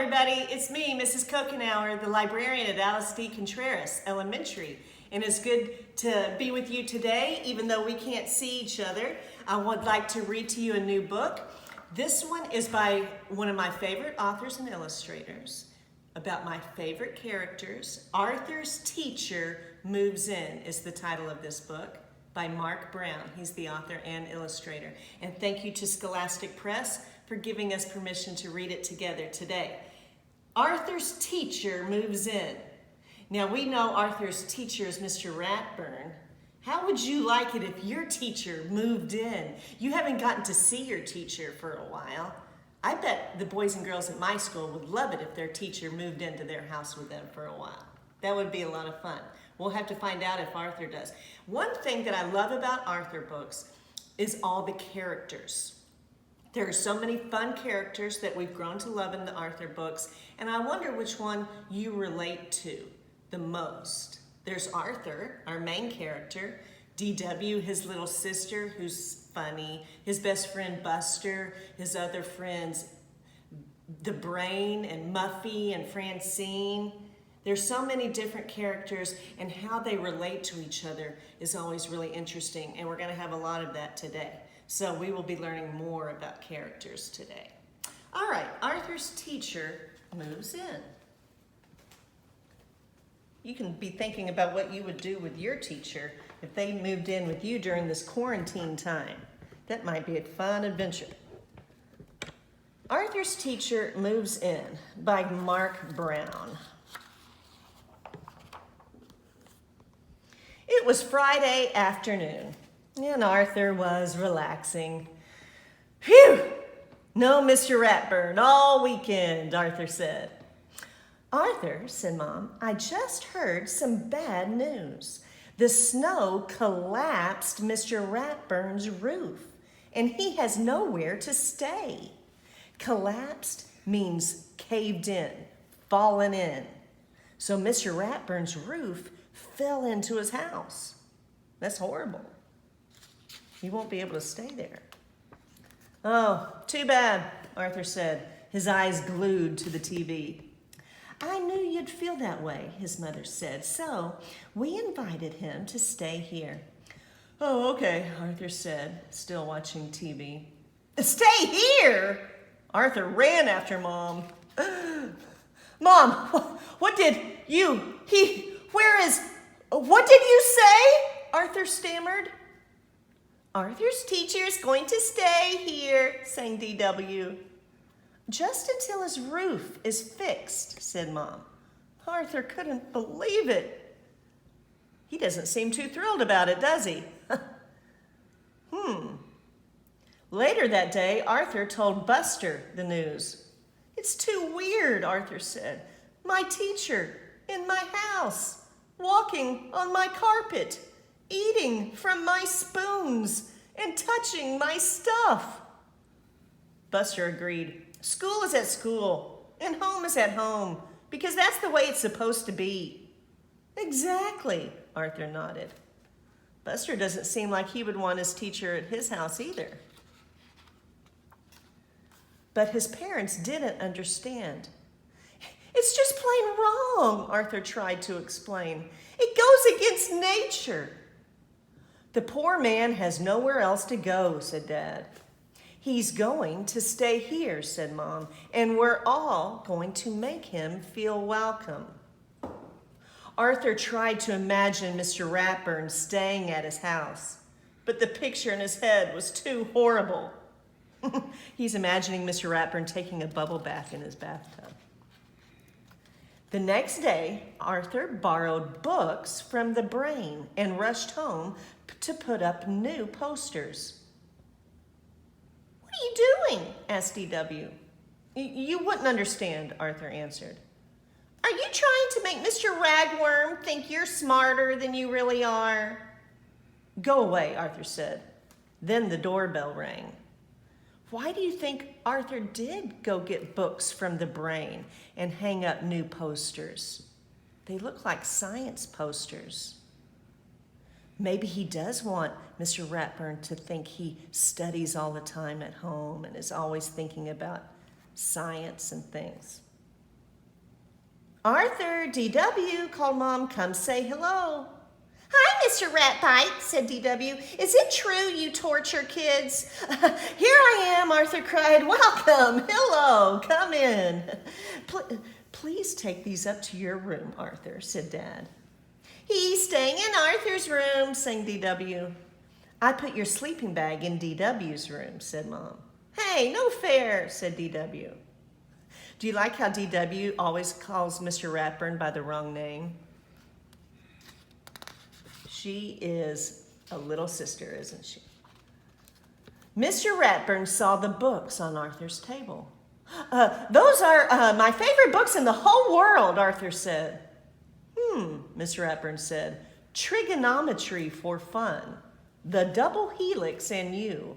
everybody. It's me, Mrs. Kokenauer, the librarian at Alice D. Contreras Elementary. And it's good to be with you today, even though we can't see each other. I would like to read to you a new book. This one is by one of my favorite authors and illustrators about my favorite characters. Arthur's Teacher Moves In is the title of this book by Marc Brown. He's the author and illustrator. And thank you to Scholastic Press for giving us permission to read it together today. Arthur's Teacher Moves In. Now we know Arthur's teacher is Mr. Ratburn. How would you like it if your teacher moved in? You haven't gotten to see your teacher for a while. I bet the boys and girls at my school would love it if their teacher moved into their house with them for a while. That would be a lot of fun. We'll have to find out if Arthur does. One thing that I love about Arthur books is all the characters. There are so many fun characters that we've grown to love in the Arthur books, and I wonder which one you relate to the most. There's Arthur, our main character, DW, his little sister, who's funny, his best friend Buster, his other friends, the Brain and Muffy and Francine. There's so many different characters, and how they relate to each other is always really interesting, and we're going to have a lot of that today. So we will be learning more about characters today. All right, Arthur's Teacher Moves In. You can be thinking about what you would do with your teacher if they moved in with you during this quarantine time. That might be a fun adventure. Arthur's Teacher Moves In by Marc Brown. It was Friday afternoon, and Arthur was relaxing. Phew! No Mr. Ratburn all weekend, Arthur said. Arthur, said Mom, I just heard some bad news. The snow collapsed Mr. Ratburn's roof, and he has nowhere to stay. Collapsed means caved in, fallen in. So Mr. Ratburn's roof fell into his house. That's horrible. He won't be able to stay there. Oh, too bad, Arthur said, his eyes glued to the TV. I knew you'd feel that way, his mother said, so we invited him to stay here. Oh, okay, Arthur said, still watching TV. Stay here? Arthur ran after Mom. Mom, what did you say? Arthur stammered. Arthur's teacher is going to stay here, sang DW. Just until his roof is fixed, said Mom. Arthur couldn't believe it. He doesn't seem too thrilled about it, does he? Later that day, Arthur told Buster the news. It's too weird, Arthur said. My teacher in my house, walking on my carpet, eating from my spoons, and touching my stuff. Buster agreed. School is at school, and home is at home, because that's the way it's supposed to be. Exactly, Arthur nodded. Buster doesn't seem like he would want his teacher at his house either. But his parents didn't understand. It's just plain wrong, Arthur tried to explain. It goes against nature. The poor man has nowhere else to go, said Dad. He's going to stay here, said Mom, and we're all going to make him feel welcome. Arthur tried to imagine Mr. Ratburn staying at his house, but the picture in his head was too horrible. He's imagining Mr. Ratburn taking a bubble bath in his bathtub. The next day, Arthur borrowed books from the Brain and rushed home to put up new posters. What are you doing? Asked DW. You wouldn't understand, Arthur answered. Are you trying to make Mr. Ragworm think you're smarter than you really are? Go away, Arthur said. Then the doorbell rang. Why do you think Arthur did go get books from the Brain and hang up new posters? They look like science posters. Maybe he does want Mr. Ratburn to think he studies all the time at home and is always thinking about science and things. Arthur, DW, called Mom, come say hello. Hi, Mr. Ratbite, said DW. Is it true you torture kids? Here I am, Arthur cried. Welcome, hello, come in. Please take these up to your room, Arthur, said Dad. He's staying in Arthur's room, sang DW. I put your sleeping bag in DW's room, said Mom. Hey, no fair, said DW. Do you like how DW always calls Mr. Ratburn by the wrong name? She is a little sister, isn't she? Mr. Ratburn saw the books on Arthur's table. Those are my favorite books in the whole world, Arthur said. Mr. Ratburn said, Trigonometry for Fun, The Double Helix and You.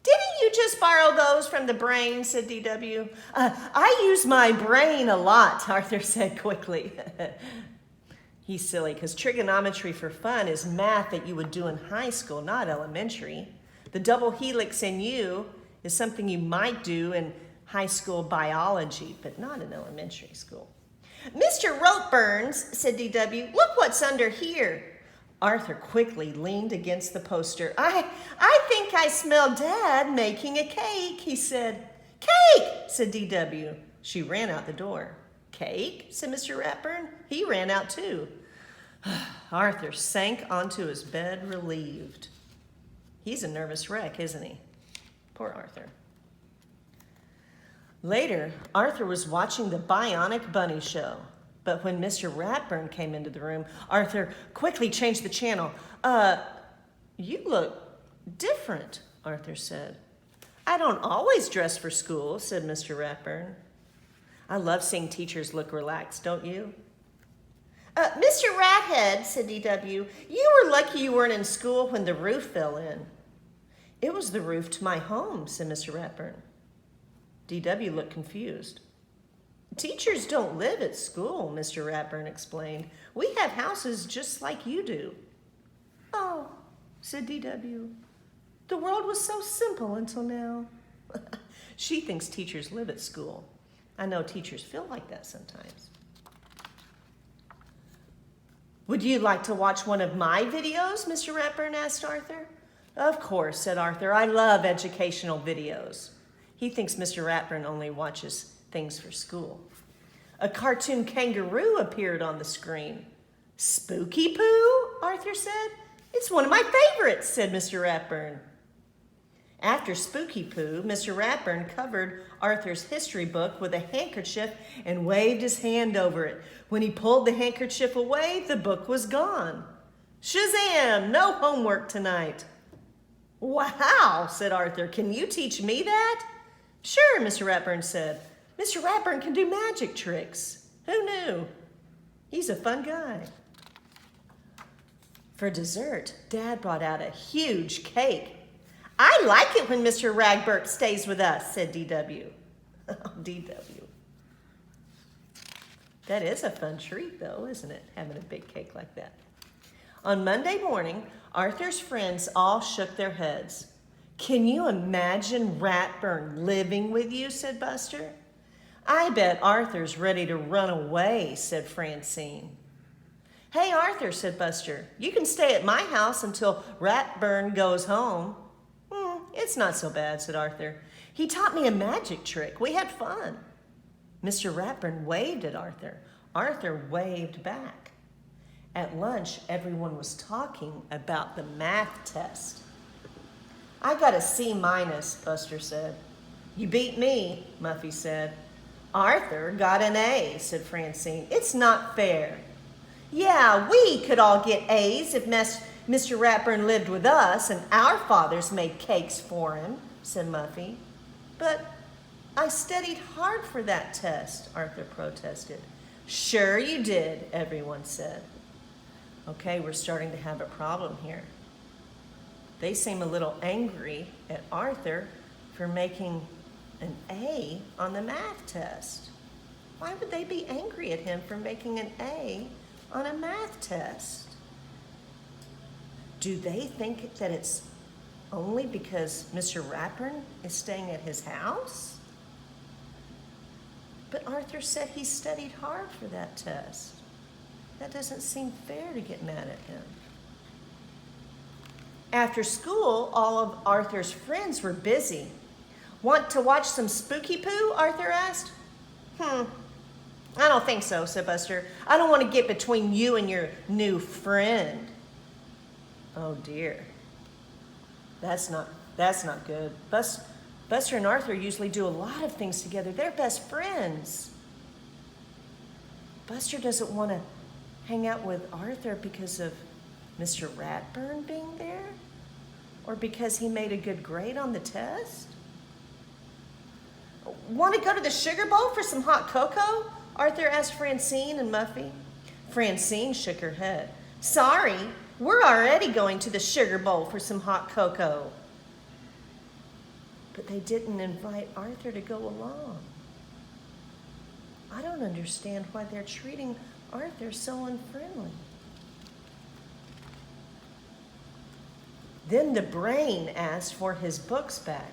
Didn't you just borrow those from the brain, said DW. I use my brain a lot, Arthur said quickly. He's silly, because trigonometry for fun is math that you would do in high school, not elementary. The double helix in you is something you might do in high school biology, but not in elementary school. Mr. Ropeburns, said DW, look what's under here. Arthur quickly leaned against the poster. I think I smell Dad making a cake, he said. Cake, said DW. She ran out the door. Cake, said Mr. Ratburn. He ran out too. Arthur sank onto his bed, relieved. He's a nervous wreck, isn't he? Poor Arthur. Later, Arthur was watching the Bionic Bunny show. But when Mr. Ratburn came into the room, Arthur quickly changed the channel. You look different, Arthur said. I don't always dress for school, said Mr. Ratburn. I love seeing teachers look relaxed, don't you? Mr. Rathead, said DW, you were lucky you weren't in school when the roof fell in. It was the roof to my home, said Mr. Ratburn. DW looked confused. Teachers don't live at school, Mr. Ratburn explained. We have houses just like you do. Oh, said DW. The world was so simple until now. She thinks teachers live at school. I know teachers feel like that sometimes. Would you like to watch one of my videos, Mr. Ratburn asked Arthur. Of course, said Arthur. I love educational videos. He thinks Mr. Ratburn only watches things for school. A cartoon kangaroo appeared on the screen. Spooky Pooh, Arthur said. It's one of my favorites, said Mr. Ratburn. After Spooky Pooh, Mr. Ratburn covered Arthur's history book with a handkerchief and waved his hand over it. When he pulled the handkerchief away, the book was gone. Shazam! No homework tonight. Wow, said Arthur. Can you teach me that? Sure, Mr. Ratburn said. Mr. Ratburn can do magic tricks. Who knew? He's a fun guy. For dessert, Dad brought out a huge cake. I like it when Mr. Ragbert stays with us, said DW. Oh, DW. That is a fun treat, though, isn't it? Having a big cake like that. On Monday morning, Arthur's friends all shook their heads. Can you imagine Ratburn living with you, said Buster. I bet Arthur's ready to run away, said Francine. Hey, Arthur, said Buster, you can stay at my house until Ratburn goes home. It's not so bad, said Arthur. He taught me a magic trick. We had fun. Mr. Ratburn waved at Arthur. Arthur waved back. At lunch, everyone was talking about the math test. I got a C-, Buster said. You beat me, Muffy said. Arthur got an A, said Francine. It's not fair. Yeah, we could all get A's if Mr. Ratburn lived with us and our fathers made cakes for him, said Muffy. But I studied hard for that test, Arthur protested. Sure you did, everyone said. Okay, we're starting to have a problem here. They seem a little angry at Arthur for making an A on the math test. Why would they be angry at him for making an A on a math test? Do they think that it's only because Mr. Ratburn is staying at his house? But Arthur said he studied hard for that test. That doesn't seem fair to get mad at him. After school, all of Arthur's friends were busy. Want to watch some spooky poo? Arthur asked. I don't think so, said Buster. I don't want to get between you and your new friend. Oh dear. That's not good. Buster and Arthur usually do a lot of things together. They're best friends. Buster doesn't want to hang out with Arthur because of Mr. Ratburn being there? Or because he made a good grade on the test? Want to go to the Sugar Bowl for some hot cocoa? Arthur asked Francine and Muffy. Francine shook her head. Sorry, we're already going to the Sugar Bowl for some hot cocoa. But they didn't invite Arthur to go along. I don't understand why they're treating Arthur so unfriendly. Then the brain asked for his books back.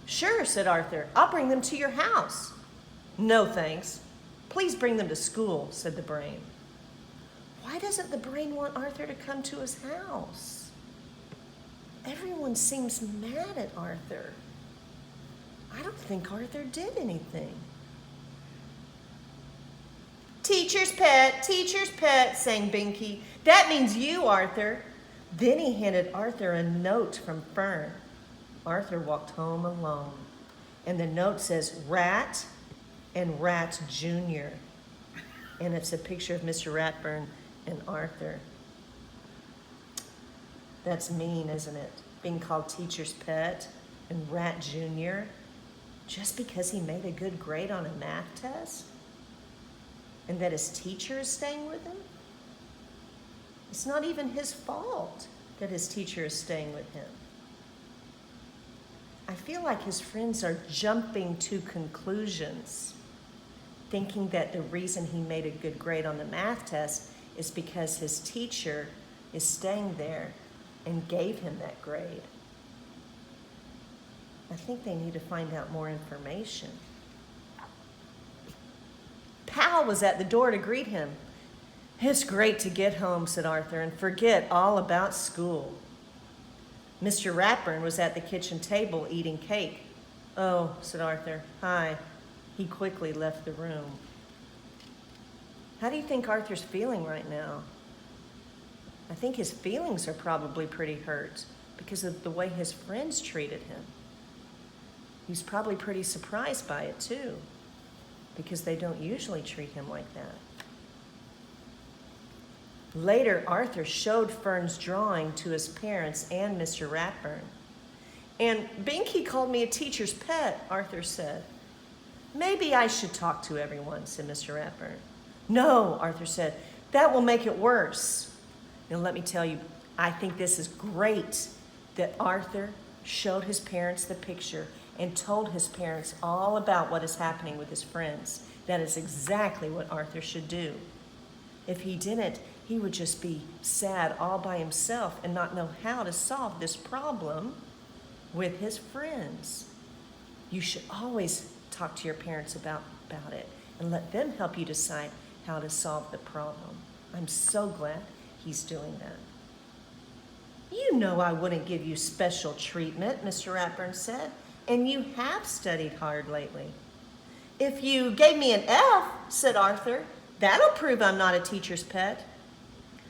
Sure, said Arthur. I'll bring them to your house. No, thanks. Please bring them to school, said the brain. Why doesn't the brain want Arthur to come to his house? Everyone seems mad at Arthur. I don't think Arthur did anything. Teacher's pet, sang Binky. That means you, Arthur. Then he handed Arthur a note from Fern. Arthur walked home alone. And the note says, Rat and Rat Jr. And it's a picture of Mr. Ratburn and Arthur. That's mean, isn't it? Being called teacher's pet and Rat Jr. just because he made a good grade on a math test? And that his teacher is staying with him? It's not even his fault that his teacher is staying with him. I feel like his friends are jumping to conclusions, thinking that the reason he made a good grade on the math test is because his teacher is staying there and gave him that grade. I think they need to find out more information. Pal was at the door to greet him. It's great to get home, said Arthur, and forget all about school. Mr. Ratburn was at the kitchen table eating cake. Oh, said Arthur. Hi. He quickly left the room. How do you think Arthur's feeling right now? I think his feelings are probably pretty hurt because of the way his friends treated him. He's probably pretty surprised by it too, because they don't usually treat him like that. Later, Arthur showed Fern's drawing to his parents and Mr. Ratburn. And Binky called me a teacher's pet, Arthur said. Maybe I should talk to everyone, said Mr. Ratburn. No, Arthur said, that will make it worse. Now let me tell you, I think this is great that Arthur showed his parents the picture and told his parents all about what is happening with his friends. That is exactly what Arthur should do. If he didn't, he would just be sad all by himself and not know how to solve this problem with his friends. You should always talk to your parents about it and let them help you decide how to solve the problem. I'm so glad he's doing that. You know I wouldn't give you special treatment, Mr. Ratburn said, and you have studied hard lately. If you gave me an F, said Arthur, that'll prove I'm not a teacher's pet.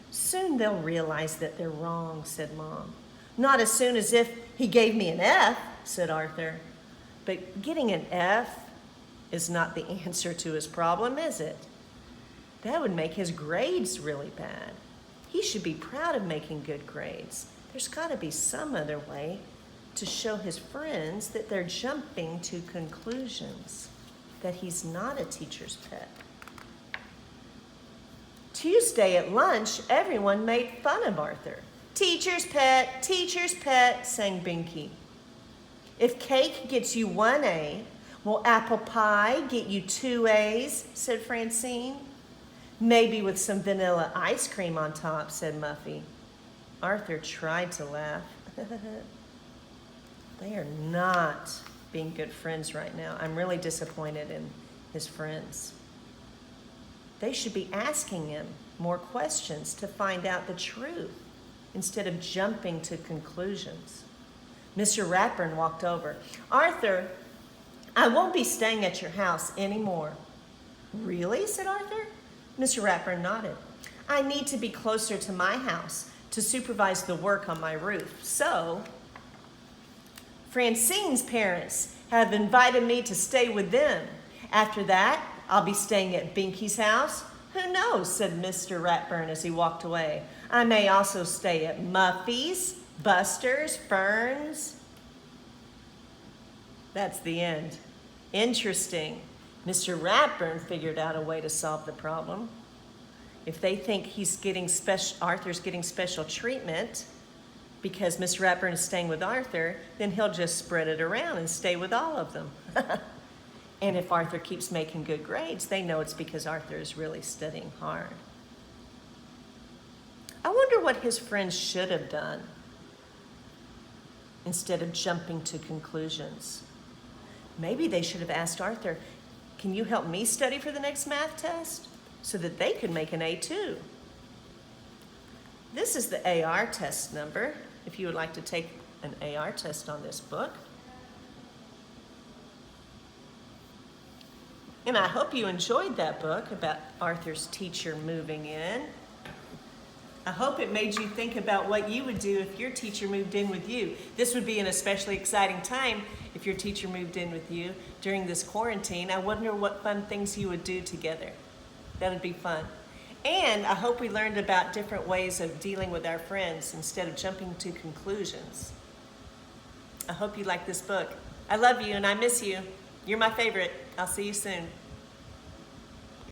Soon they'll realize that they're wrong, said Mom. Not as soon as if he gave me an F, said Arthur. But getting an F is not the answer to his problem, is it? That would make his grades really bad. He should be proud of making good grades. There's got to be some other way to show his friends that they're jumping to conclusions, that he's not a teacher's pet. Tuesday at lunch, everyone made fun of Arthur. Teacher's pet, sang Binky. If cake gets you 1 A, will apple pie get you 2 A's, said Francine. Maybe with some vanilla ice cream on top, said Muffy. Arthur tried to laugh. They are not being good friends right now. I'm really disappointed his friends. They should be asking him more questions to find out the truth instead of jumping to conclusions. Mr. Ratburn walked over. "Arthur, I won't be staying at your house anymore." "Really?" said Arthur. Mr. Ratburn nodded. "I need to be closer to my house to supervise the work on my roof. So, Francine's parents have invited me to stay with them. After that, I'll be staying at Binky's house. Who knows," said Mr. Ratburn as he walked away. "I may also stay at Muffy's, Buster's, Fern's." That's the end. Interesting. Mr. Ratburn figured out a way to solve the problem. If they think Arthur's getting special treatment because Mr. Ratburn is staying with Arthur, then he'll just spread it around and stay with all of them. And if Arthur keeps making good grades, they know it's because Arthur is really studying hard. I wonder what his friends should have done instead of jumping to conclusions. Maybe they should have asked Arthur, "Can you help me study for the next math test?" so that they could make an A too. This is the AR test number, if you would like to take an AR test on this book. And I hope you enjoyed that book about Arthur's teacher moving in. I hope it made you think about what you would do if your teacher moved in with you. This would be an especially exciting time if your teacher moved in with you during this quarantine. I wonder what fun things you would do together. That would be fun. And I hope we learned about different ways of dealing with our friends instead of jumping to conclusions. I hope you like this book. I love you and I miss you. You're my favorite. I'll see you soon.